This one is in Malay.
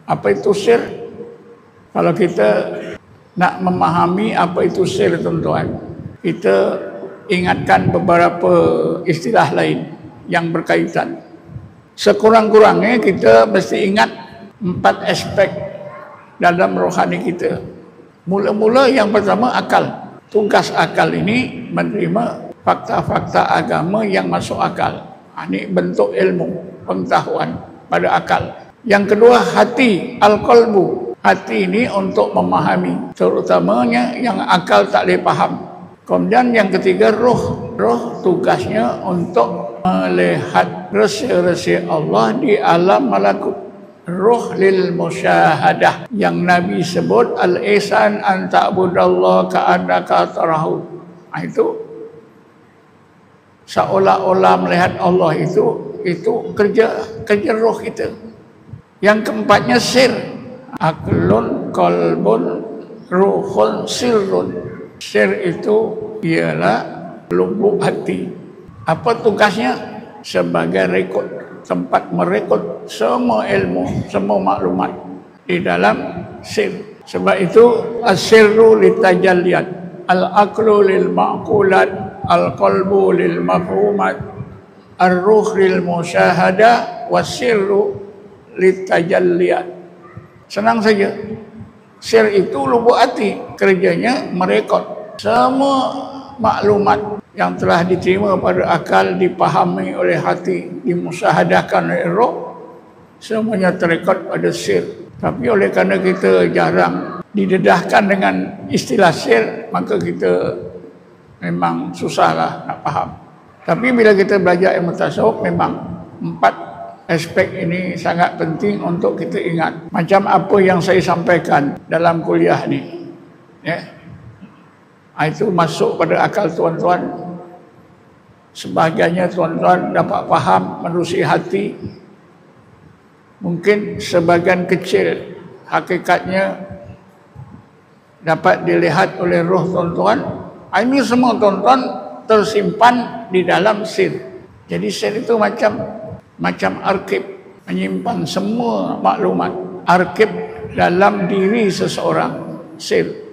Apa itu sir? Kalau kita nak memahami apa itu sir, tuan-tuan, kita ingatkan beberapa istilah lain yang berkaitan. Sekurang-kurangnya kita mesti ingat 4 aspek dalam rohani kita. Mula-mula yang pertama, akal. Tugas akal ini menerima fakta-fakta agama yang masuk akal. Ini bentuk ilmu, pengetahuan pada akal. Yang kedua, hati, al-qalbu. Hati ini untuk memahami, terutamanya yang akal tak boleh faham. Kemudian yang ketiga, roh. Roh tugasnya untuk melihat rahsia-rahsia Allah di alam malakut. Roh lil musyahadah, yang Nabi sebut al-ihsan an ta'budallaha ka'annaka tarahu. Itu seolah-olah melihat Allah, itu kerja roh kita. Yang keempatnya sir, aklun, qalbun, ruhun, sirrun. Sir itu ialah lubuk hati. Apa tugasnya? Sebagai rekod, tempat merekod semua ilmu, semua maklumat di dalam sir. Sebab itu as-sirru litajalliyat, al-aqlu lil ma'qulat, al-qalbu lil mafhumat, ar-ruh lil musyahadah, was-sirru litajalliyat. Senang saja. Sir itu lubuk hati, kerjanya merekod semua maklumat yang telah diterima pada akal, dipahami oleh hati, dimusyahadahkan oleh roh, semuanya terekod pada sir. Tapi oleh kerana kita jarang didedahkan dengan istilah sir, maka kita memang susahlah nak faham. Tapi bila kita belajar ilmu tasawuf, memang 4 aspek ini sangat penting untuk kita ingat. Macam apa yang saya sampaikan dalam kuliah ni, ya, itu masuk pada akal tuan-tuan. Sebahagiannya tuan-tuan dapat faham menerusi hati. Mungkin sebagian kecil hakikatnya dapat dilihat oleh roh tuan-tuan. Ini semua tuan-tuan tersimpan di dalam sir. Jadi sir itu macam arkib, menyimpan semua maklumat. Arkib dalam diri seseorang, sir.